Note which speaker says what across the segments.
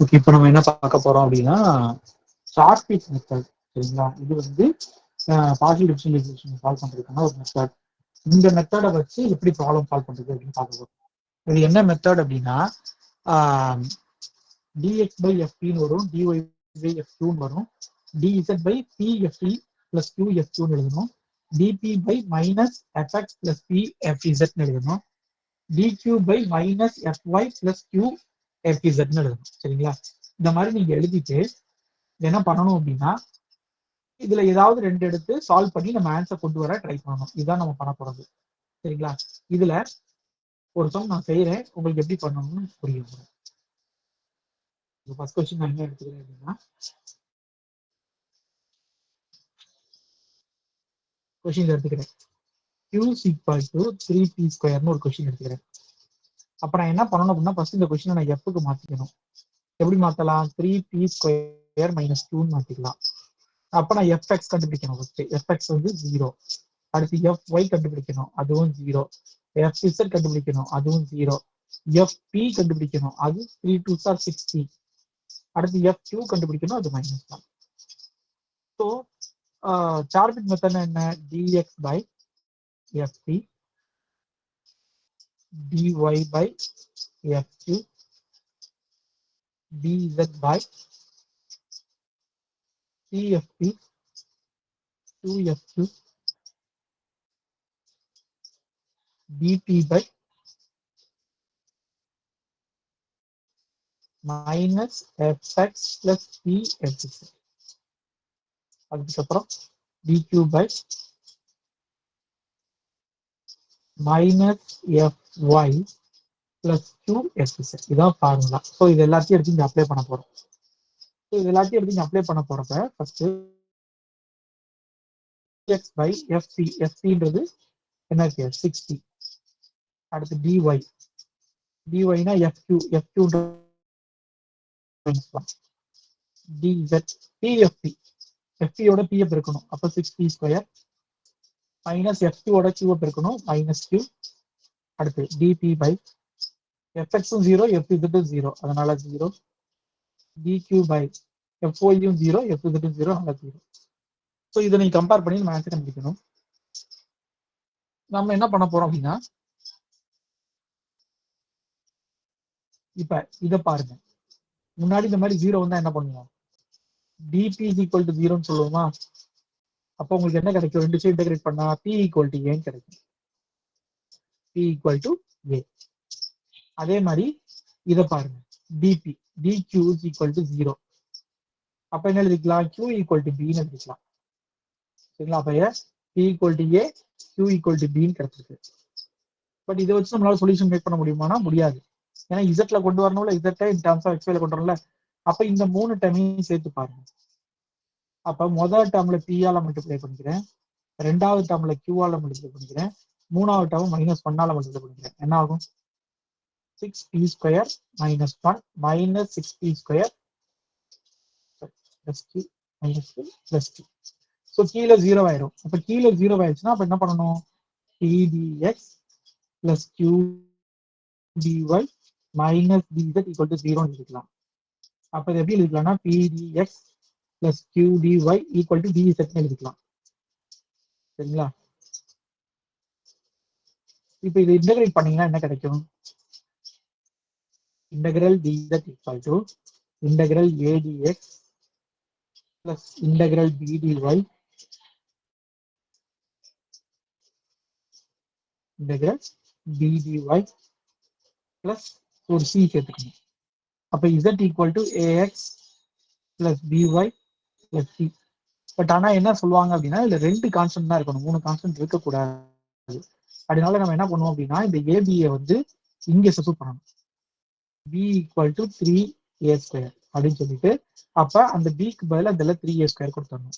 Speaker 1: Okay, இப்போ நம்ம என்ன பார்க்க போறோம் அப்படின்னா ஷார்ட்கட் மெத்தட். சரிங்களா? இது வந்து பார்ஷியல் டிஃபரன்ஷியல் ஈக்குவேஷன் சால்வ் பண்றதுக்கான ஒரு மெத்தட். இந்த மெத்தடை வச்சு எப்படி ப்ராப்ளம் சால்வ் பண்றது அப்படின்னு பார்க்க போறோம். இது என்ன மெத்தட் அப்படின்னா dx by ftன்னு வரும், dy by f2ன்னு வரும், dz by pft plus qft எழுதணும், dp by minus fx plus pfz எழுதணும், dq by minus fy plus qfz எழுதணும். சரிங்களா? இந்த மாதிரி நீங்க எழுதிட்டு என்ன பண்ணணும் அப்படின்னா இதுல ஏதாவது ரெண்டு எடுத்து சால்வ் பண்ணி நம்ம ஆன்சர் கொண்டு வர ட்ரை பண்ணணும். இதுதான் நம்ம பண்ண போறது. சரிங்களா? இதுல ஒரு சம் நான் செய்யறேன், உங்களுக்கு எப்படி பண்ணணும்னு புரியும். ஃபர்ஸ்ட் கொஸ்டின் நான் என்ன எடுத்துக்கிறேன் அப்படின்னா கொஸ்டின் எடுத்துக்கிறேன் q equal to 3p² ஒரு கொஸ்டின் எடுத்துக்கிறேன். அப்ப நான் என்ன பண்ணணும் அப்படின்னா ஃபர்ஸ்ட் இந்த கொஸ்டினை நான் எஃப்க்கு மாத்திக்கணும். எப்படி மாத்தலாம்? 3p² minus 2ன்னு மாத்திக்கலாம். அப்ப நான் fx கண்டுபிடிக்கணும். ஃபர்ஸ்ட் fx வந்து 0. அடுத்து fy கண்டுபிடிக்கணும், அதுவும் 0. fz கண்டுபிடிக்கணும், அதுவும் 0. fp கண்டுபிடிக்கணும், அது 3 2s are 60. அடுத்து f2 கண்டுபிடிக்கணும், அது -1. ஸோ ஷார்ட்கட் மெத்தட் என்ன? dx by ft dy by f2 dz by pft 2f2 dt by minus fx plus pfz. அதுக்கப்புறம் dq by minus fy plus qfz. இதான் ஃபார்முலா. ஸோ இது எல்லாத்தையும் எடுத்து இங்க அப்ளை பண்ண போறோம். ஸோ இது எல்லாத்தையும் எடுத்து இங்க அப்ளை பண்ண போறப்ப ஃபர்ஸ்ட் x by ft, ftன்றது என்ன இருக்கு? 60. அடுத்து dy, dy னா f2, f2 dz pft, ft ஓட pf இருக்கணும், அப்ப 6p² மைனஸ் f2 ஓட qf இருக்கணும், மைனஸ் q. அடுத்து dp by fx-ம் 0, fz-ம் 0, அதனால 0. dq by fy-யும் 0, fz-ம் 0, அதனால 0. ஸோ இதை நீங்க கம்பேர் பண்ணி நம்ம ஆன்சர் கண்டுபிடிக்கணும். நம்ம என்ன பண்ண போறோம் அப்படின்னா இப்ப இதை பாருங்க. முன்னாடி இந்த மாதிரி 0 வந்தா என்ன பண்ணுவோம்? dp is equal to 0ன்னு சொல்லுவோமா? அப்போ உங்களுக்கு என்ன கிடைக்கும்? ரெண்டு சைடு இன்டகிரேட் பண்ணா p equal to a கிடைக்கும். p equal to a. அதே மாதிரி இதை பாருங்க, dp dq is equal to 0. அப்ப என்ன எழுதிக்கலாம்? q equal to b ன்னு எழுதிக்கலாம். சரிங்களா? அப்ப p equal to a, q equal to b ன்னு கிடைச்சிருக்கு. பட் இதை வச்சு நம்மளால சொல்யூஷன் மேக் பண்ண முடியுமானா முடியாது. ஏன்னா இசட்ல கொண்டு வரணும்ல, இசட்டை இன் டர்ம்ஸ் ஆஃப் எக்ஸ்ல கொண்டு வரணும்ல. அப்ப இந்த 3 டேர்மையும் சேர்த்து பாருங்க. அப்ப முதல் டேர்ம்ல p ஆல மல்டிப்ளை பண்ணிக்கிறேன், ரெண்டாவது டேர்ம்ல q ஆல மல்டிப்ளை பண்ணிக்கிறேன், மூணாவது டேர்ம் -1 ஆல மல்டிப்ளை பண்ணிக்கிறேன். என்ன ஆகும்? 6p² minus 1 minus 6p² plus q minus 2 plus q. So கீழே 0 ஆயிடும். அப்ப கீழே 0 ஆயிடுச்சுன்னா அப்ப என்ன பண்ணணும்? pdx plus qdy minus dz equal to 0 எழுதிக்கலாம். அப்ப இது எப்படி எழுதிக்கலாம்னா pdx plus qdy equal to dz எழுதிக்கலாம். சரிங்களா? இப்ப இது இன்டகிரேட் பண்ணீங்கன்னா என்ன கிடைக்கும்? integral dz equal to integral adx plus integral bdy integral bdy plus ஒரு c சேர்த்துக்கணும். அப்ப z equal to ax plus by plus c. But ஆனா என்ன சொல்லுவாங்க அப்படின்னா இதுல 2 கான்ஸ்டன்ட் தான் இருக்கணும், 3 கான்ஸ்டன்ட் இருக்கக்கூடாது. அதனால நம்ம என்ன பண்ணுவோம் அப்படின்னா இந்த ஏபியை வந்து இங்க சப்ஸ்டிட்யூட் பண்ணணும். b equal to 3a² அப்படின்னு சொல்லிட்டு அப்ப அந்த பிக்கு பதில் அதுல 3a² கொடுத்துடணும்.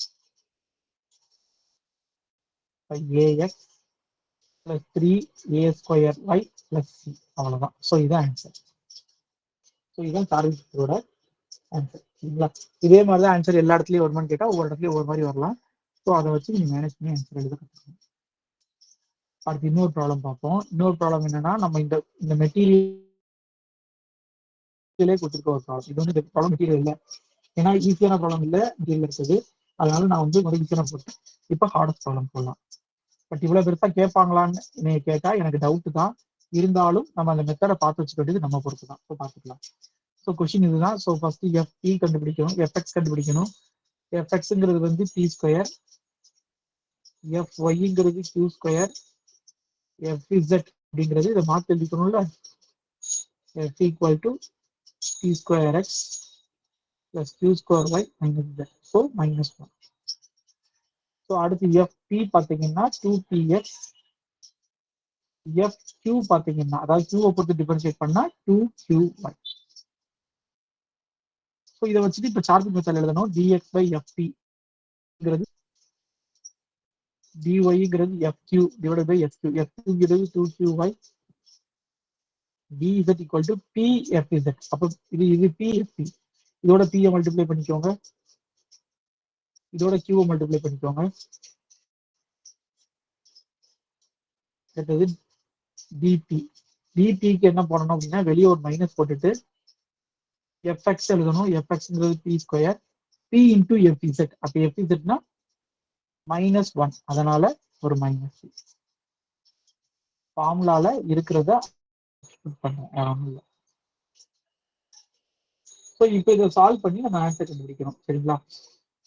Speaker 1: ax plus 3a² y plus c. அவ்வளவுதான். ஸோ இதுதான் ஆன்சர். ஸோ இதுதான் ஷார்ட்கட்டோட ஆன்சர். சரிங்களா? இதே மாதிரி தான் ஆன்சர் எல்லா இடத்துலயும் வருமானு கேட்டா ஒவ்வொரு இடத்துலயும் ஒரு மாதிரி வரலாம். ஸோ அதை வச்சு நீங்க மேனேஜ் பண்ணி ஆன்சர் எழுத கற்றுக்கணும். அடுத்து இன்னொரு ப்ராப்ளம் பார்ப்போம். இன்னொரு ப்ராப்ளம் என்னன்னா நம்ம இந்த மெட்டீரியல் மெட்டீரியலே கொடுத்துருக்க ஒரு ப்ராப்ளம். இது வந்து ப்ராப்ளம் மெட்டீரியல் இல்லை, ஏன்னா ஈஸியான ப்ராப்ளம் இல்லை மெட்டீரியல் இருக்குது. அதனால நான் வந்து முதல் ஈஸியான போட்டேன். இப்போ ஹார்டஸ்ட் ப்ராப்ளம் போடலாம். பட் இவ்வளவு பெருசா கேட்பாங்களான்னு கேட்டா எனக்கு டவுட் தான். இருந்தாலும் நம்ம அந்த மெத்தடை பார்த்து வச்சுக்க வேண்டியது நம்ம பொறுத்து தான். ஸோ பார்த்துக்கலாம். ஸோ கொஸ்டின் இதுதான். ஸோ ஃபர்ஸ்ட் எஃப்பி கண்டுபிடிக்கணும், எஃப்எக்ஸ் கண்டுபிடிக்கணும். எஃப்எக்ஸ்ங்கிறது வந்து பி ஸ்கொயர், எஃப்ஒய்ங்கிறது கியூ ஸ்கொயர், எஃப்இசட் அப்படிங்கிறது இதை மாற்றி எழுதிக்கணும்ல. F equal to P square X plus Q square Y minus Z. So -1. So அடுத்து எஃப்பி பார்த்தீங்கன்னா 2px, FQ பாத்தீங்கன்னா அதாவது Q பொறுத்து டிஃபரன்ஷியேட் பண்ணா 2qy. ஸோ இதை வச்சுட்டு இப்போ சார்பிங் மெத்தட் எழுதணும். dx by ft ங்கிறது fq டிவைட் பை fq. fqங்கிறது 2qy, dz equal to pfz. அப்போ இது pft, இதோட p மல்டிப்ளை பண்ணிக்கோங்க, இதோட q மல்டிப்ளை பண்ணிக்கோங்க. அடுத்தது dp. dpக்கு என்ன பண்ணணும் அப்படின்னா வெளியே ஒரு மைனஸ் போட்டுட்டு fx எழுதணும். fxங்கிறது p square, p into fz. அப்போ fzனா -1, அதனால ஒரு மைனஸ். ஃபார்முலால இருக்கிறத பண்ணணும். ஸோ இப்போ இதை சால்வ் பண்ணி நம்ம ஆன்சர் கண்டுபிடிக்கணும். சரிங்களா?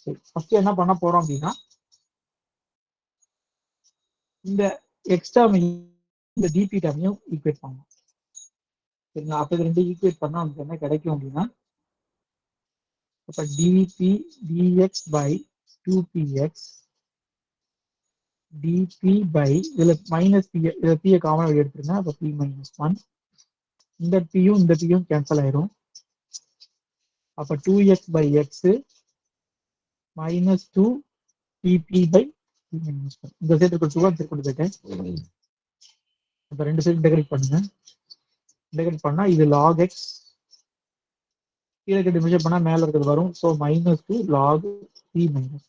Speaker 1: சரி, ஃபர்ஸ்ட் என்ன பண்ண போறோம் அப்படின்னா இந்த எக்ஸ் டேர்ம் இந்த டிபி டேர்மையும் ஈக்குவேட் பண்ணணும். சரிங்களா? அப்போ இது ரெண்டு ஈக்குவேட் பண்ணா நமக்கு என்ன கிடைக்கும் அப்படின்னா, இப்போ dp dx by 2px dp by இதுல மைனஸ் பி, இதை பியை காமன் வெளியே எடுத்துருங்க. அப்போ p -1, இந்த பியும் இந்த பியும் கேன்சல் ஆயிரும். அப்போ 2x by x -2 pp by p -1. இந்த சைடு இருக்க 2 சைடு கொண்டு போயிட்டேன். அப்போ ரெண்டு சைடு இன்டெகிரேட் பண்ணுங்க. இன்டெகிரேட் பண்ணா இது log x, கீழே கிட்ட டிவிஷன் பண்ணா மேல இருக்கிறது வரும். So -2 log p -1.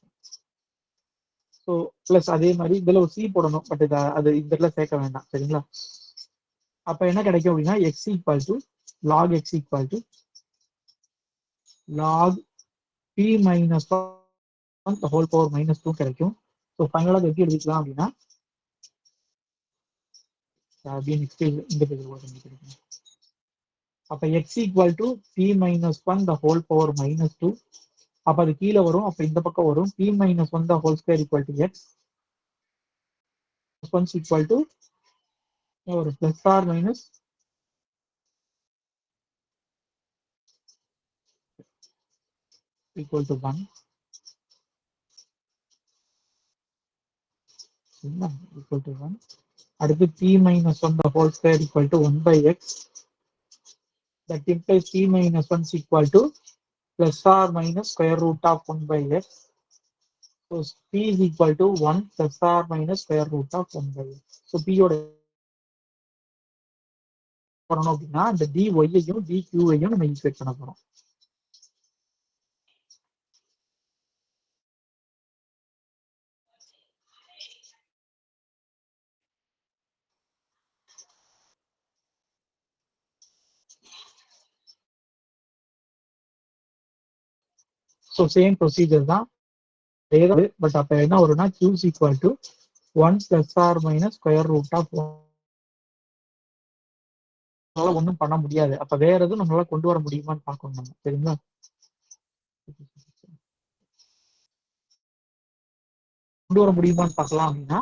Speaker 1: So plus அதே மாதிரி இதுல ஒரு சி போடணும், பட் அது இந்த இடத்துல சேர்க்க வேண்டாம். சரிங்களா? அப்ப என்ன கிடைக்கும் அப்படின்னா x equal to log x equal to log p -1 the whole power -2 கிடைக்கும். ஸோ ஃபைனலாக எப்படி எழுதிக்கலாம் அப்படின்னா இந்த கிடைக்கும். அப்ப x equal to p -1 the whole power -2. அப்ப அது கீழே வரும். அப்ப இந்த பக்கம் வரும் p -1 the whole square equal to x. 1 equal to ஒரு plus or minus equal to 1. equal to 1. அடுத்து p -1 the whole square equal to 1 by x. That implies p -1 is equal to plus or minus square root of 1 by x. So p is equal to 1 plus or minus square root of 1 by x. So p யோட பண்ணணும் அப்படின்னா இந்த dy-ஐயும் dq-ஐயும் நம்ம equate பண்ண போறோம். So same procedure தான், but அப்ப என்ன வரும்னா q is equal to 1 plus or minus square root of 1. நம்மளால ஒன்றும் பண்ண முடியாது. அப்ப வேற எதுவும் நம்மளால கொண்டு வர முடியுமான்னு பார்க்கணும் நம்ம. சரிங்களா? கொண்டு வர முடியுமான்னு பார்க்கலாம் அப்படின்னா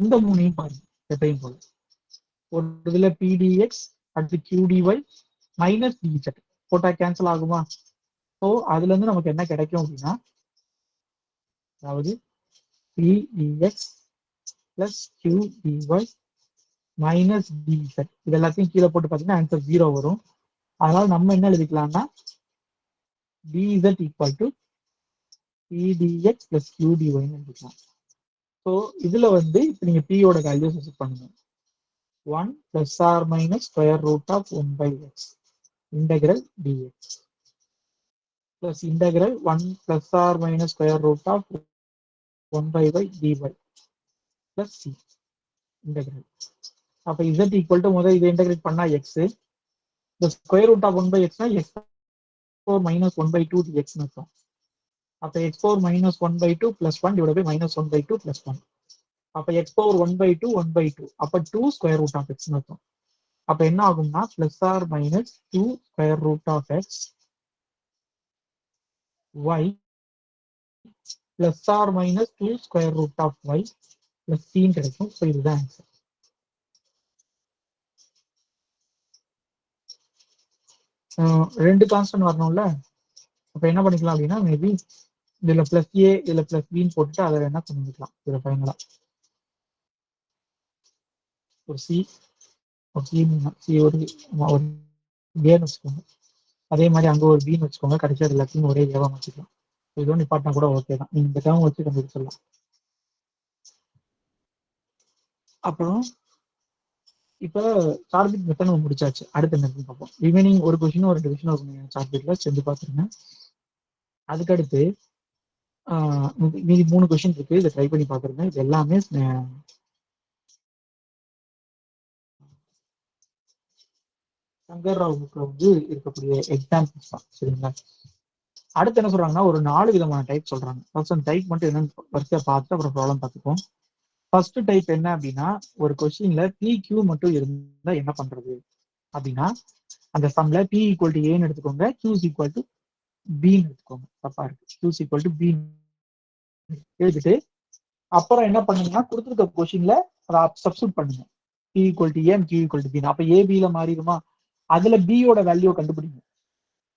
Speaker 1: இந்த மூணையும் பாருங்க. எப்பயும் போல ஒரு இதுல pdx அடுத்து qdy மைனஸ் dz போட்டா கேன்சல் ஆகுமா? ஸோ அதுல இருந்து நமக்கு என்ன கிடைக்கும் அப்படின்னா, அதாவது pdx plus qdy minus dz இது எல்லாத்தையும் கீழே போட்டு பார்த்தீங்கன்னா ஆன்சர் 0 வரும். அதனால நம்ம என்ன எழுதிக்கலாம்னா dz equal to pdx plus qdy எழுதிக்கலாம். ஸோ இதுல வந்து இப்போ நீங்க p யோட வேல்யூஸ் செட் பண்ணுங்க. 1 plus or minus square root of 1 by x integral dx plus integral 1 plus or minus square root of 1 by dy plus c integral. அப்ப z equal to முதல் இதை இன்டெகிரேட் பண்ணா x, இந்த square root of 1/xனா x4 minus 1/2 dx அர்த்தம். அப்ப x4 minus 1/2 plus 1 divided by minus 1/2 plus 1. அப்ப x power 1/2 1/2 அப்ப 2 square root of x அர்த்தம். அப்ப என்ன ஆகும்னா plus or minus 2 square root of x y plus or minus 2 square root of y plus c கிடைக்கும். So இதுதான் answer. ரெண்டு constant வரணும்ல, அப்ப என்ன பண்ணிக்கலாம் அப்படின்னா மேபி இதுல பிளஸ் ஏ இதுல பிளஸ் பின்னு போட்டுட்டு அதை வேணா பண்ணிக்கலாம். இதுல ஃபைனலா ஒரு சி ஒரு சி ஒரு ஏன்னு வச்சுக்கோங்க, அதே மாதிரி அங்க ஒரு பின்னு வச்சுக்கோங்க, கடைசியா எல்லாத்தையும் ஒரே ஏவா வச்சுக்கலாம். இது நிப்பாட்டினா கூட ஓகே தான், நீங்க இந்த டேர்ம் வச்சு கண்டுபிடிச்சிடலாம். அப்புறம் இப்போ சார்பிட் மெத்தட் நம்ம முடிச்சாச்சு. அடுத்து என்ன பார்ப்போம். ரிமைனிங் ஒரு கொஸ்டின் ஒரு 2 கொஸ்டின் சார்பிட்ல செஞ்சு பார்த்துருங்க. அதுக்கடுத்து மீதி 3 கொஸ்டின் இருக்கு, இதை ட்ரை பண்ணி பார்த்துருங்க. இது எல்லாமே சங்கர் ராவ் புக்ல வந்து இருக்கக்கூடிய எக்ஸாம்பிள்ஸ் தான். சரிங்களா? அடுத்து என்ன சொல்றாங்கன்னா ஒரு 4 விதமான டைப் சொல்றாங்க. ஃபர்ஸ்ட் அந்த டைப் மட்டும் என்னன்னு வரிசையா பார்த்து அப்புறம் ப்ராப்ளம் பார்த்துப்போம். ஃபர்ஸ்ட் டைப் என்ன அப்படின்னா ஒரு கொஸ்டின்ல PQ மட்டும் இருந்தா என்ன பண்றது அப்படின்னா அந்த சம்ல P ஈக்குவல் டு ஏன்னு எடுத்துக்கோங்க, Q ஈக்குவல் டு பின்னு எடுத்துக்கோங்க. தப்பா இருக்கு. Q ஈக்குவல் டு பி எடுத்துட்டு அப்புறம் என்ன பண்ணுங்கன்னா கொடுத்துருக்க கொஸ்டின்ல சப்ஸ்டியூட் பண்ணுங்க. P equal to a Q equal to b. அப்ப ஏபியில மாறிடுமா, அதுல பியோட வேல்யூ கண்டுபிடிங்க.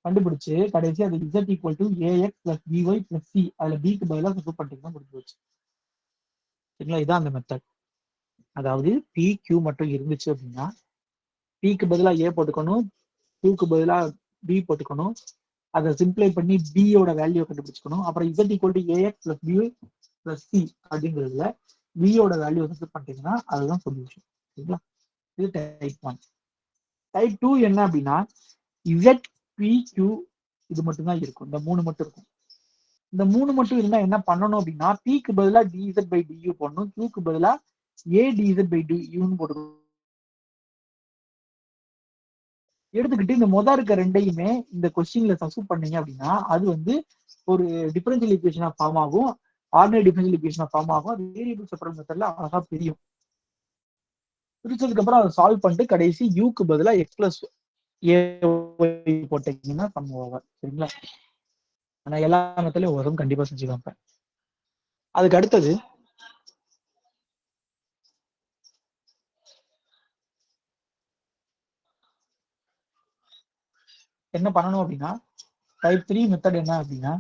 Speaker 1: கண்டுபிடிச்சு கடைசி அது Z equal to ax plus by plus c, அதுல பிக்கு பதிலாக சப்ஸ்டியூட் பண்ணிட்டீங்கன்னா முடிஞ்சு போச்சு. சரிங்களா? இதான் அந்த மெத்தட். அதாவது பி கியூ மட்டும் இருந்துச்சு அப்படின்னா பிக்கு பதிலா ஏ போட்டுக்கணும், கியூக்கு பதிலா பி போட்டுக்கணும், அதை சிம்பிளை பண்ணி பியோட வேல்யூ கண்டுபிடிச்சுக்கணும். அப்புறம் Z equal to ax plus by plus c அப்படிங்கிறதுல பியோட வேல்யூ சப்ஸ்டியூட் பண்ணிட்டீங்கன்னா அதுதான் சொல்யூஷன். சரிங்களா? இது டைப் 1. டைப் 2 என்ன அப்படின்னா Z P Q இது மட்டும் தான் இருக்கும். இந்த 3 மட்டும் இருக்கும். இந்த 3 மட்டும் இருந்தா என்ன பண்ணணும் அப்படின்னா பிக்கு பதிலா டிஇசட் பை டியூ போடணும், கியூக்கு பதிலா ஏ டிஇசட் பை டியூன்னு போடணும். எடுத்துக்கிட்டு இந்த இருக்க ரெண்டையுமே இந்த கொஸ்டின்ல சப்ஸ்டியூட் பண்ணீங்க அப்படின்னா அது வந்து ஒரு டிஃபரன்ஷியல் ஈக்குவேஷனா ஃபார்ம் ஆகும், ஆர்டினரி டிஃபரன்ஷியல் ஈக்குவேஷனா ஃபார்ம் ஆகும். அது வேரியபிள் செப்பரேட் மெத்தட்ல அழகா தெரியும். பிரிச்சதுக்கு அப்புறம் அதை சால்வ் பண்ணிட்டு கடைசி யூக்கு பதிலா எக்ஸ் பிளஸ் ஏ போட்டீங்கன்னா சம் ஓவர். சரிங்களா? ஆனா எல்லா மெத்தட்லயும் வரும், கண்டிப்பா செஞ்சு காப்பேன். அதுக்கு அடுத்தது என்ன பண்ணணும் அப்படின்னா டைப் 3 மெத்தட் என்ன அப்படின்னா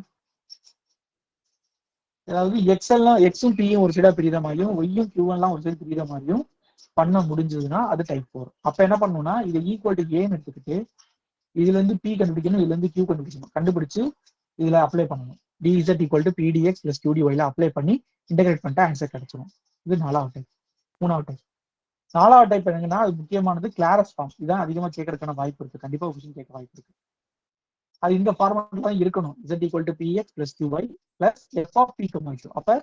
Speaker 1: அதாவது எக்ஸும் பியும் ஒரு சைடா பிரிகிற மாதிரியும் ஒய்யும் கியூஎல்லாம் ஒரு சைடு பிரிகிற மாதிரியும் பண்ண முடிஞ்சதுன்னா அது டைப் 4. அப்ப என்ன பண்ணணும்னா இது ஈக்குவல் டு ஏன்னு எடுத்துக்கிட்டு இதுல இருந்து பி கண்டுபிடிக்கணும், இதுல இருந்து கியூ கண்டுபிடிக்கணும். கண்டுபிடிச்சு இதுல அப்ளை பண்ணணும். DZ equal to PDX plus கியூடிஒய்ல அப்ளை பண்ணி இன்டகிரேட் பண்ணிட்டு ஆன்சர் கிடைச்சிடும். இது 4வது டைப். 3வது டைப். 4வது டைப் என்னங்கன்னா அது முக்கியமானது கிளாரஸ் ஃபார்ம். இதான் அதிகமா கேட்கறதுக்கான வாய்ப்பு இருக்கு, கண்டிப்பா கொஸ்டின் கேட்க வாய்ப்பு இருக்கு. அது இந்த ஃபார்மெட்ல தான் இருக்கணும். Z equal to PX plus QY plus F of P comma Q. அப்ப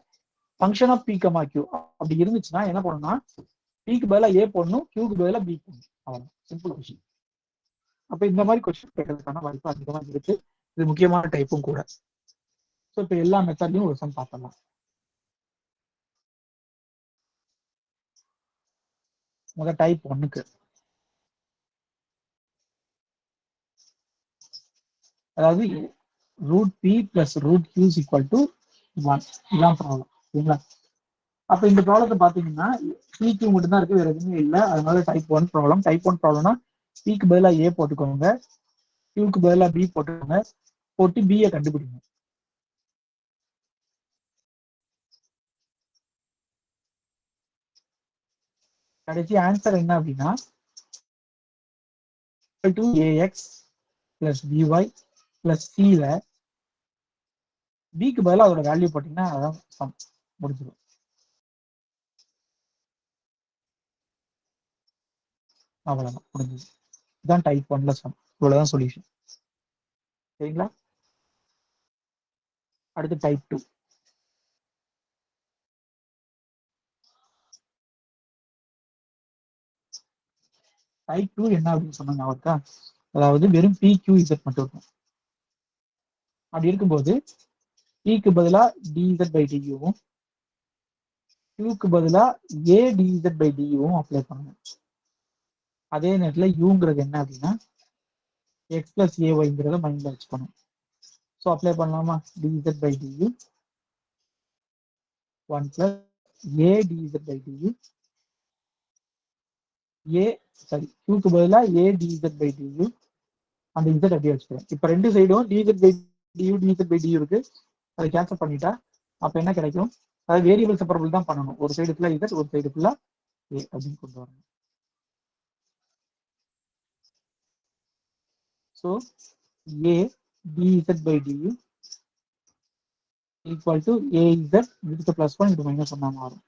Speaker 1: function of P comma Q அப்படி இருந்துச்சுன்னா என்ன பண்ணணும்னா பிக்கு பதிலா ஏ போடணும், கியூக்கு பதிலா பி போடணும். அவ்வளவு சிம்பிள் கொஸ்டின். அப்ப இந்த மாதிரி கொஸ்டின் கேட்கறதுக்கான வாய்ப்பு அதிகமா இருக்கு. இது முக்கியமான டைப்பும் கூட. ஸோ இப்போ எல்லா மெத்தட்லையும் ஒரு சம் பார்க்கலாம். முதல் டைப் 1க்கு அதாவது root p plus root q equal to 1. இதுதான் ப்ராப்ளம். சரிங்களா? அப்ப இந்த ப்ராப்ளத்தை பாத்தீங்கன்னா பிக்கு மட்டும் தான் இருக்கு, வேற எதுவுமே இல்லை. அதனால டைப் 1 ப்ராப்ளம். டைப் 1 ப்ராப்ளம்னா பிக்கு பதிலா ஏ போட்டுக்கோங்க, கியூக்கு பதிலா பி போட்டுக்கோங்க, போட்டு பியை கண்டுபிடிங்க. கடைசி ஆன்சர் என்ன அப்படின்னா ஏஎக்ஸ் பிளஸ் பிஒய் பிளஸ் சில பிக்கு பதிலாக அதோட வேல்யூ போட்டீங்கன்னா அதான் சம் முடிஞ்சிடும். அவ்வளவுதான் முடிஞ்சது. இதுதான் டைப் 1ல சம். இவ்வளவுதான் சொல்யூஷன். சரிங்களா? அடுத்து டைப் 2. டைப் 2 என்ன அப்படின்னு சொன்னாங்க அவருக்கா அதாவது வெறும் பி கியூ இசட் மட்டும் இருக்கும். அப்படி இருக்கும்போது பிக்கு பதிலா டிஇசட் பை டியூவும் கியூக்கு பதிலா ஏ டிஇசட் பை டியூவும் அப்ளை பண்ணணும். அதே நேரத்தில் யூங்கிறது என்ன அப்படின்னா எக்ஸ் பிளஸ் ஏஒய்ங்கிறத மைண்ட்ல வச்சுக்கணும். ஸோ அப்ளை பண்ணலாமா? DZ by DU 1 plus A DZ by DU கியூக்கு பதிலா ஏ டிஇசட் பை டியூ அந்த இசட் அப்படியே வச்சுக்கிறேன். இப்போ ரெண்டு சைடும் டிஇசட் பை டியூ இருக்கு, அதை கேன்சல் பண்ணிட்டா அப்போ என்ன கிடைக்கும்? அதாவது வேரியபிள் செப்பரபிள் தான் பண்ணணும். ஒரு சைடு ஃபுல்லா இசட், ஒரு சைடு ஃபுல்லா ஏ அப்படின்னு கொண்டு வரணும். So A dz by du equal to az இதுக்கு பிளஸ் 1 இது மைனஸ் 1 மாறும்.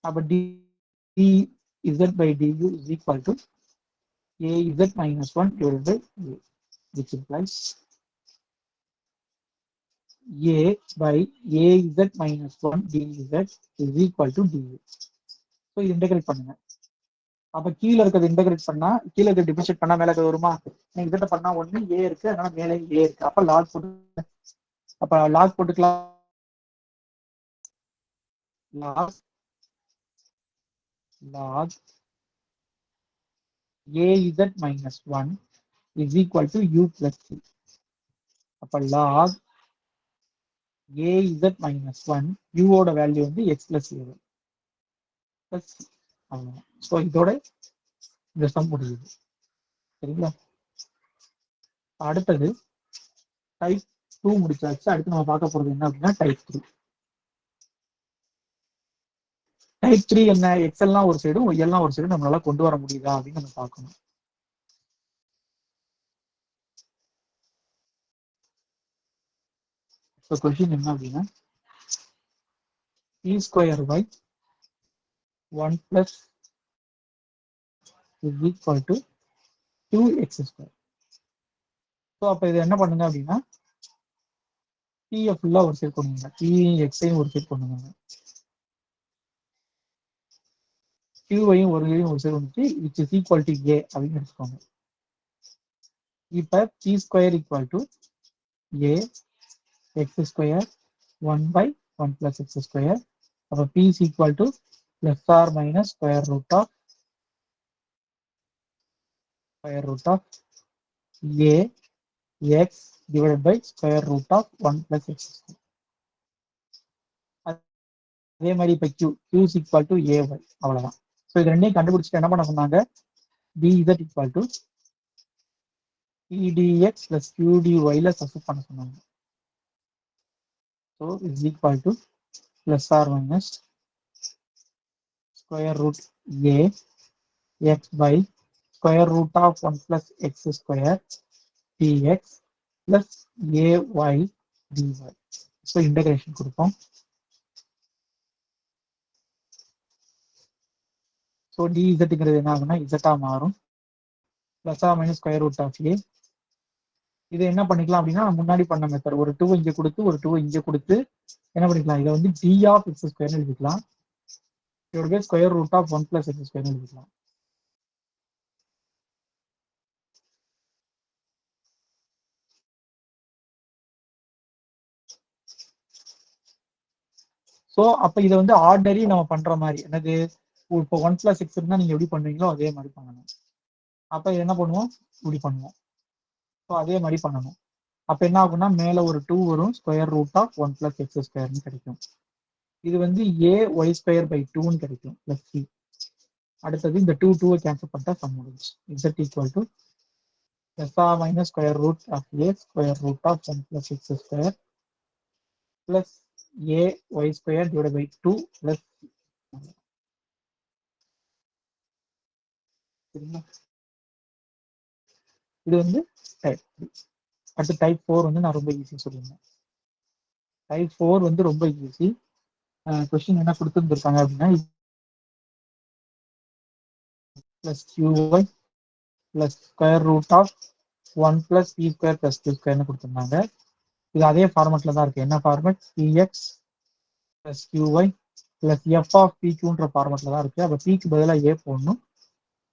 Speaker 1: அப்ப dz by du is equal to az minus 1 divided by a, which implies a by az minus 1 dz is equal to du. So இது integrate பண்ணுங்க. அப்ப கீழே இருக்கிறது integrate பண்ணா கீழே இருக்கிறது டிஃபரன்ஷியேட் பண்ணா மேலே வருமா? நீங்க இதை பண்ணா ஒண்ணு ஏ இருக்கு, அதனால மேலே ஏ இருக்கு. அப்ப லாக் போட்டு அப்ப லாக் போட்டுக்கலாம். log az minus 1 is equal to u plus 3. அப்ப log az minus 1 u ஓட வேல்யூ வந்து x plus a plus c. So இதோட இந்த சம் முடியுது. சரிங்களா? அடுத்தது டைப் 2 முடிச்சாச்சு. அடுத்து நம்ம பார்க்க போறது என்ன அப்படின்னா டைப் 3. டைப் 3 என்ன? எக்ஸ்எல்லாம் ஒரு சைடும் ஒய்எல்லாம் ஒரு சைடும் நம்மளால கொண்டு வர முடியுதா அப்படின்னு நம்ம பார்க்கணும். ஸோ கொஸ்டின் என்ன அப்படின்னா p square by 1 plus is equal to 2x square. So அப்போ இது என்ன பண்ணுங்க அப்படின்னா பியை ஃபுல்லாக ஒரு சைட் கொண்டு பி எக்ஸையும் ஒரு சைட் கொண்டு வாங்க, கியூவையும் ஒரு சைடு வந்துட்டு which is equal to a அப்படின்னு எடுத்துக்கோங்க. இப்போ p square equal to a x square 1 by 1 plus x square. அப்போ p is equal to plus or minus square root of a x divided by square root of 1 plus x square. அதே மாதிரி இப்போ q is equal to ay, அவ்வளவுதான். So இது ரெண்டையும் கண்டுபிடிச்சிட்டு என்ன பண்ண சொன்னாங்க? dz equal to pdx plus qdyல சப்ஸ்டிட் பண்ண சொன்னாங்க. So is equal to plus or minus square root a x by square root of 1 plus x square dx plus ay dy. So integration கொடுப்போம். ஸோ dz என்ன ஆகுனா z மாறும். Plus or minus square root of A. இதை என்ன பண்ணிக்கலாம் அப்படின்னா முன்னாடி பண்ண மெத்தட், ஒரு 2 இங்கே கொடுத்து ஒரு 2 இங்கே கொடுத்து என்ன பண்ணிக்கலாம்? இதை வந்து d ஆஃப் எக்ஸ் ஸ்கொயர்னு எழுதிக்கலாம். இதோட பேர் square root of 1 plus x ஸ்கொயர்னு எழுதிக்கலாம். ஸோ அப்போ இதை வந்து ஆர்டினரி நம்ம பண்ற மாதிரி என்னது, இப்போ 1 பிளஸ் எக்ஸ் இருந்தால் நீங்க எப்படி பண்ணுவீங்களோ அதே மாதிரி பண்ணணும். அப்போ என்ன பண்ணுவோம்? இப்படி பண்ணுவோம். ஸோ அதே மாதிரி பண்ணணும். அப்போ என்ன ஆகும்னா மேலே ஒரு 2 வரும், square root of 1 plus x ஸ்கொயர்னு கிடைக்கும். இது வந்து ஏ ஒய் ஸ்கொயர் பை 2ன்னு கிடைக்கும் பிளஸ் சி. அடுத்தது இந்த 2 கேன்சல் பண்ணிட்டா சம் முடிஞ்சு. z equal to plus or minus square root of a square root of 1 plus x square plus a y square divide by 2 plus. இது வந்து type 3. அடுத்து type 4 வந்து நான் ரொம்ப ஈஸி சொல்லியிருந்தேன். டைப் 4 வந்து ரொம்ப ஈஸி. கொஸ்டின் என்ன கொடுத்துருந்துருக்காங்க அப்படின்னா plus QY plus square root of 1 plus P square plus Q ஸ்கொயர்னு கொடுத்துருந்தாங்க. இது அதே ஃபார்மெட்ல தான் இருக்கு. என்ன format? PX plus QY plus F of பிக்யூன்ற ஃபார்மெட்ல தான் இருக்கு. அப்போ பிக்கு பதிலாக ஏ போடணும்,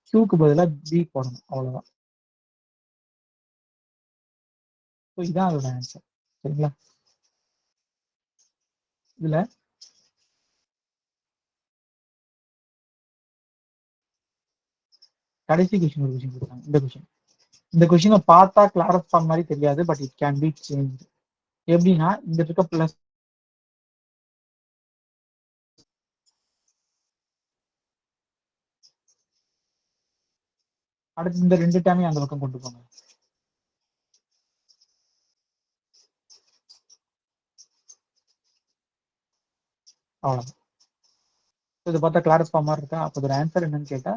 Speaker 1: கியூக்கு பதிலாக பி போடணும், அவ்வளவுதான். ஸோ இதான் அதோட ஆன்சர். சரிங்களா? இதுல கடைசி கொஸ்டின் ஒரு கொஸ்டின் கொடுத்தாங்க. இந்த கொஸ்டினை பார்த்தா கிளாரஸ் ஃபார்ம் மாதிரி தெரியாது, but it can be change. எப்படின்னா இந்த இருக்க பிளஸ் அடுத்து இந்த 2 டேமையும் அந்த பக்கம் கொண்டு போங்க. அவ்வளவுதான். இது பார்த்தா கிளாரஸ் ஃபார்ம் மாதிரி இருக்கா? அப்போ ஒரு ஆன்சர் என்னன்னு கேட்டா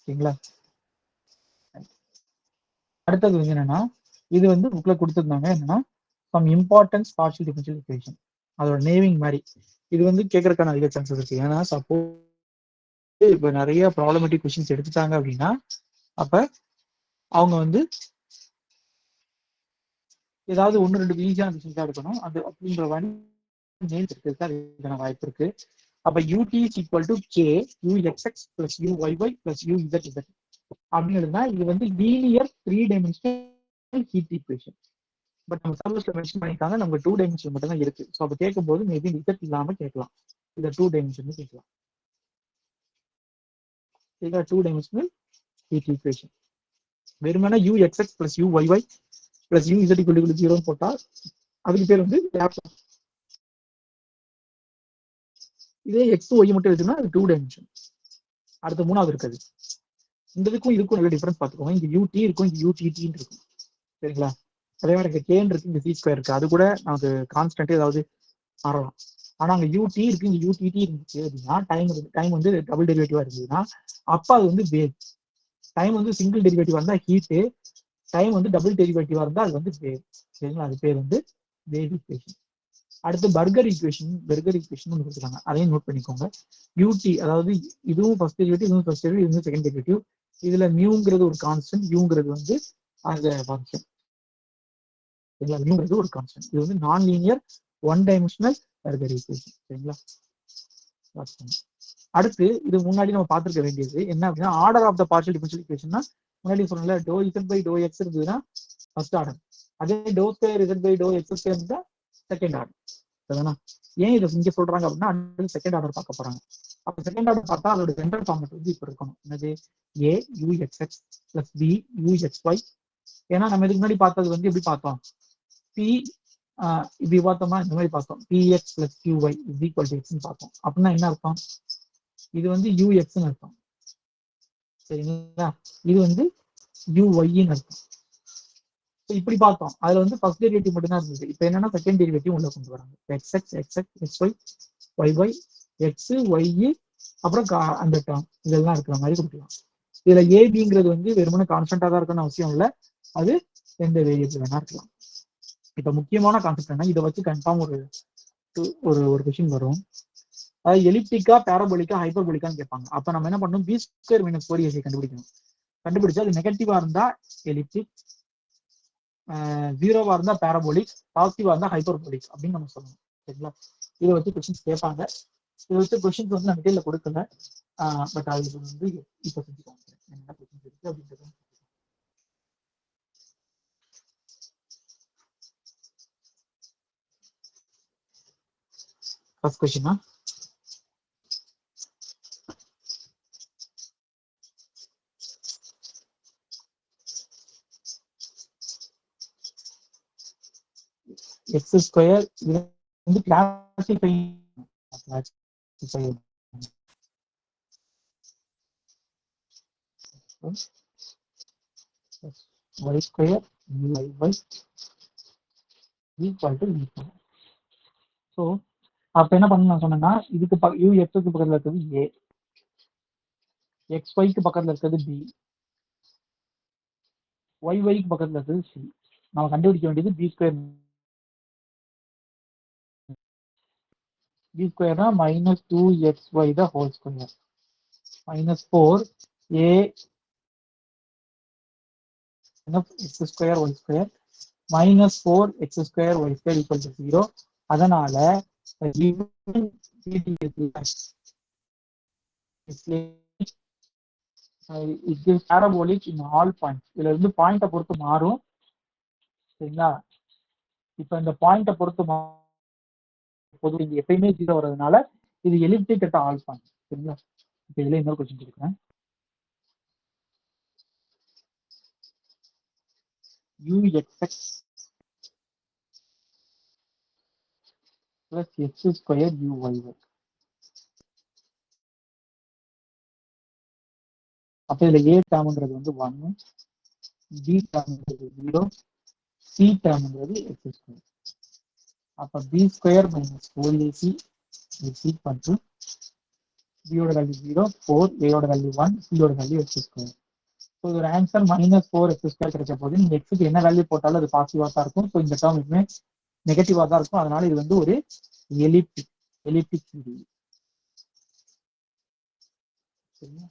Speaker 1: சரிங்களா? அடுத்தது வந்து என்னன்னா, இது வந்து புக்ல கொடுத்துருந்தாங்க. என்னன்னா some importance partial differential equation, அதோட நேமிங் மாதிரி. இது வந்து கேட்கறதுக்கான அதிக சான்சஸ் இருக்கு. ஏன்னா சப்போஸ் இப்ப நிறைய ப்ராப்ளமேட்டிக் கொஸ்டின்ஸ் எடுத்துட்டாங்க அப்படின்னா, அப்ப அவங்க வந்து ஏதாவது 1-2 ஈஸியான கொஸ்டின்ஸா எடுக்கணும். அது அப்படின்ற மாதிரி நேம்ஸ் இருக்கிறதுக்கு அதுக்கான வாய்ப்பு இருக்கு. அப்ப ut is equal to k uxx plus uyy plus uzz அப்படின்னா இது வந்து linear 3 dimensional heat equation. But நம்ம சர்வீஸ்ல மென்ஷன் பண்ணிருக்காங்க நமக்கு 2 டைமென்ஷன் மட்டும் தான் இருக்கு. ஸோ அப்ப கேட்கும் போது மேபி z இல்லாம கேட்கலாம், இதை 2 டைமென்ஷன் கேட்கலாம். இதுதான் 2 டைமென்ஷனல் ஹீட் ஈக்குவேஷன். வெறுமனா uxx plus uyy plus uz equal to 0 போட்டா அதுக்கு பேர் வந்து லேப்லாஸ். இதே எக்ஸ் ஒய் மட்டும் இருக்குன்னா அது 2 டைமென்ஷன். அடுத்த 3வது இருக்காது. இந்த இதுக்கும் நல்ல டிஃபரன்ஸ் பார்த்துக்கோங்க. இங்க யூடி இருக்கும், இங்க யூடிடின்னு இருக்கும். சரிங்களா? அதே மாதிரி இங்க கேன் இருக்கு, இங்க சி ஸ்கொயர் இருக்கு. அது கூட நமக்கு கான்ஸ்டன்ட் ஏதாவது மாறலாம். ஆனா அங்க யூடி இருக்கு, இங்க யூடிடி இருந்துச்சு அப்படின்னா டைம் வந்து டபுள் டெரிவேட்டிவா இருந்ததுன்னா அப்ப அது வந்து வேவ். டைம் வந்து சிங்கிள் டெரிவேட்டிவா இருந்தா ஹீட்டு, டைம் வந்து டபுள் டெரிவேட்டிவா இருந்தா அது வந்து வேவ். சரிங்களா? அது பேர் வந்து வேவ் ஈக்குவேஷன். அடுத்து பர்கர் ஈக்குவேஷன் ஒன்று கொடுத்துருக்காங்க, அதையும் நோட் பண்ணிக்கோங்க. யூடி அதாவது இதுவும் ஃபர்ஸ்ட் டெரிவேட்டிவ், இதுவும் ஃபர்ஸ்ட் டெரிவேட்டிவ், இதுவும் செகண்ட் டெரிவேட்டிவ். இதுல மியூங்கிறது ஒரு கான்ஸ்டன்ட், யூங்கிறது வந்து அந்த ஃபங்க்ஷன். மியூங்கிறது ஒரு கான்ஸ்டன்ட். இது வந்து நான் லீனியர் 1 டைமென்ஷனல் பர்கர் ஈக்குவேஷன். சரிங்களா? அடுத்து இது முன்னாடி நம்ம பார்த்துருக்க வேண்டியது என்ன அப்படின்னா, order of the partial differential ஈக்குவேஷன்னா முன்னாடி சொன்னல டோ இசட் பை டோ எக்ஸ் இருந்ததுன்னா ஃபர்ஸ்ட் ஆர்டர், அதே டோ ஸ்கொயர் இசட் பை டோ எக்ஸ் ஸ்கொயர் இருந்தா செகண்ட் ஆர்டர். சரிதானா? ஏன் இதை இங்க சொல்றாங்க அப்படின்னா அடுத்து செகண்ட் ஆர்டர் பார்க்க போறாங்க. அப்ப செகண்ட் ஆர்டர் பார்த்தா அதோட ஜெனரல் ஃபார்மேட் வந்து இப்ப இருக்கணும். என்னது? ஏ யூஎக்ஸ்எக்ஸ் பிளஸ் பி யூஎக்ஸ்ஒய். ஏன்னா நம்ம இதுக்கு முன்னாடி பார்த்தது வந்து எப்படி பார்த்தோம்? பி இப்படி பார்த்தோமா, இந்த மாதிரி பார்த்தோம். PX plus QY is equal to எக்ஸ்ன்னு பார்த்தோம். அப்படின்னா என்ன அர்த்தம்? இது வந்து யூஎக்ஸ்ன்னு அர்த்தம். சரிங்களா? இது வந்து யூஒய்ன்னு அர்த்தம். இப்படி பார்த்தோம். அதுல வந்து ஃபர்ஸ்ட் டெரிவேட்டிவ் மட்டும் தான் இருந்தது. இப்போ என்னன்னா செகண்ட் டெரிவேட்டிவ் உள்ள கொண்டு வராங்க. Xx xx xy yy x y அப்புறம் அந்த டேர்ம் இதெல்லாம் இருக்கிற மாதிரி கொடுக்கலாம். இதுல ஏபிங்கிறது வந்து வெறுமனே கான்ஸ்டன்டா தான் இருக்கணும்னு அவசியம் இல்லை, அது எந்த வேரியபிள் வேணா இருக்கலாம். இப்ப முக்கியமான கான்செப்ட் என்ன, இதை வச்சு கன்ஃபார்ம் ஒரு ஒரு கொஸ்டின் வரும். அதாவது எலிப்டிக்கா பேரபோலிக்கா ஹைப்பர்போலிக்கான்னு கேட்பாங்க. அப்ப நம்ம என்ன பண்ணணும்? பி ஸ்கொயர் மைனஸ் 4ac கண்டுபிடிக்கணும். கண்டுபிடிச்சா அது நெகட்டிவா இருந்தா எலிப்டிக், 0வா இருந்தா பேரபோலிக், பாசிட்டிவா இருந்தா ஹைப்பர்போலிக் அப்படின்னு நம்ம சொல்லணும். சரிங்களா? இதை வச்சு கொஸ்டின்ஸ் கேட்பாங்க. இதை வச்சு கொஸ்டின்ஸ் வந்து நான் டீட்டெயில கொடுக்கல, பட் அது வந்து இப்ப செஞ்சுக்கோங்க என்ன கொஸ்டின்ஸ் இருக்கு அப்படின்றது. ஃபர்ஸ்ட் கொஸ்டினா, எக்ஸ் ஸ்கொயர் இது வந்து classify y square uy equal to e. So அப்ப என்ன பண்ண நான் சொன்னேன்னா, இதுக்கு யூஎக்ஸுக்கு பக்கத்துல இருக்கிறது ஏ, எக்ஸ் ஒய்க்கு பக்கத்துல இருக்கிறது பி, ஒய்க்கு பக்கத்துல இருக்கிறது சி. நம்ம கண்டுபிடிக்க வேண்டியது பி ஸ்கொயர். பி ஸ்கொயர்னா minus 2xy the whole square minus 4a X square Y square minus 4x square Y square equal to 0. அதனால it gives parabolic in all points. இதுல இருந்து பாயிண்ட பொறுத்து மாறும். சரிங்களா? இப்ப இந்த பாயிண்ட பொறுத்து பொது இங்க எப்பயுமே 0 வர்றதுனால இது எலிப்டிக் அட் ஆல் பாயிண்ட்ஸ். சரிங்களா? இப்ப இதுல இன்னொரு क्वेश्चन கொடுக்குறேன். uxx plus x square uyy. அப்ப இதுல a டேர்ம்ங்கிறது வந்து 1, b டேர்ம்ங்கிறது 0, c டேர்ம்ங்கிறது x ஸ்கொயர். அப்ப b square minus 4ac is equal to b ஓட வேல்யூ 0, 4, a ஓட வேல்யூ 1, c ஓட வேல்யூ x ஸ்கொயர். ஸோ இதோட ஆன்சர் -4x ஸ்கொயர் கிடைச்ச போது நீங்க எக்ஸுக்கு என்ன வேல்யூ போட்டாலும் அது பாசிட்டிவா தான் இருக்கும். ஸோ இந்த டேர்ம் இதுமே நெகட்டிவா தான் இருக்கும். அதனால இது வந்து ஒரு எலிப்டிக் சீரிஸ். சரிங்களா?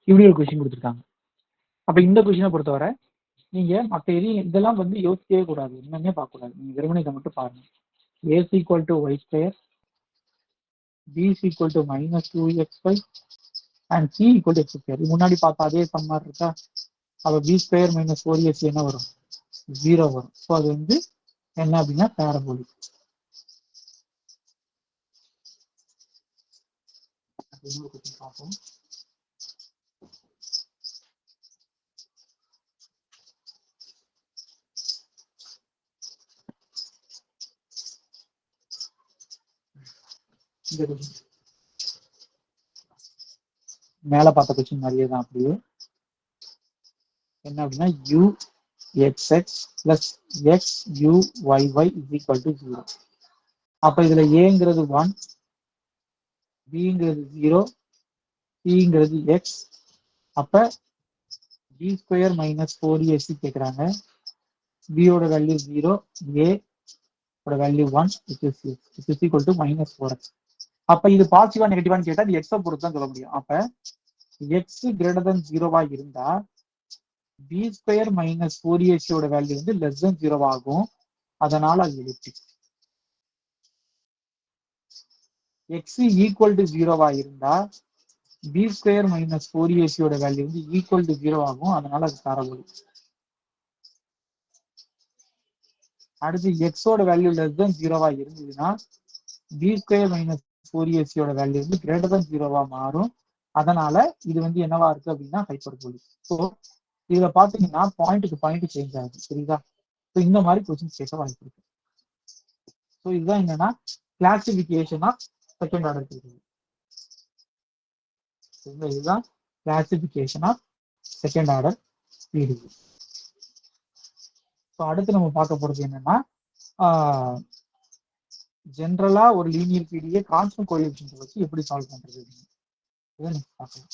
Speaker 1: இப்படி ஒரு கொஸ்டின் கொடுத்துருக்காங்க. அப்ப இந்த கொஸ்டினை பொறுத்தவரை நீங்க மற்ற எதையும் இதெல்லாம் வந்து யோசிக்கவே கூடாது, என்னன்னே பார்க்க கூடாது. நீங்க வெறுமனே இதை மட்டும் பாருங்க. a is equal to y square, b is equal to -2xy and c equal to x square. இது முன்னாடி பார்த்தா அதே சம் மாதிரி இருக்கா? அப்ப b ஸ்கொயர் மைனஸ் 4ac என்ன வரும்? 0 வரும். ஸோ அது வந்து என்ன அப்படின்னா பேரபோலிக். பார்ப்போம். மேல பார்த்த கொஸ்டின் மாதிரியே தான். அப்படியே என்ன அப்படின்னா uxx plus xuyy is equal to 0. அப்ப இதுல ஏங்கிறது 1, பிங்கிறது 0, சிங்கிறது x. அப்ப b ஸ்கொயர் மைனஸ் 4ac கேட்குறாங்க. b ஓட வேல்யூ 0, a ஓட value 1, which is equal to -4x. அப்ப இது பாசிட்டிவா நெகட்டிவான்னு கேட்டா இது எக்ஸை பொறுத்து தான் சொல்ல முடியும். அப்ப எக்ஸ் கிரேட்டர் தென் 0வா இருந்தா b ஸ்கொயர் மைனஸ் 4ac ஓட வேல்யூ வந்து லெஸ் தென் 0 ஆகும். அதனால அது எலிப்டிக். எக்ஸ் ஈக்குவல் டு 0வா இருந்தா b ஸ்கொயர் மைனஸ் 4ac ஓட வேல்யூ வந்து ஈக்குவல் டு 0 ஆகும். அதனால அது பேரபோலிக். அடுத்து எக்ஸ் ஓட வேல்யூ லெஸ் தென் 0வா இருந்ததுன்னா b ஸ்கொயர் மைனஸ் 4ac ஓட வேல்யூ வந்து கிரேட்டர் தென் 0வா மாறும். அதனால இது வந்து என்னவா இருக்கு அப்படின்னா ஹைப்பர்போலிக். ஸோ இதுல பாத்தீங்கன்னா பாயிண்ட்டுக்கு பாயிண்ட் சேஞ்ச் ஆகுது. சரிங்களா? ஸோ இந்த மாதிரி கொஸ்டின் கேட்க வாய்ப்பு இருக்கு. ஸோ இதுதான் என்னன்னா classification of second order series. இதுதான் classification of second order series. So அடுத்து நம்ம பார்க்க போறது என்னன்னா ஜென்ரலா ஒரு லீனியர் பீடியை கான்ஸ்டன்ட் கோஎஃபிஷியன்ட் வச்சு எப்படி சால்வ் பண்றது பார்க்கலாம்.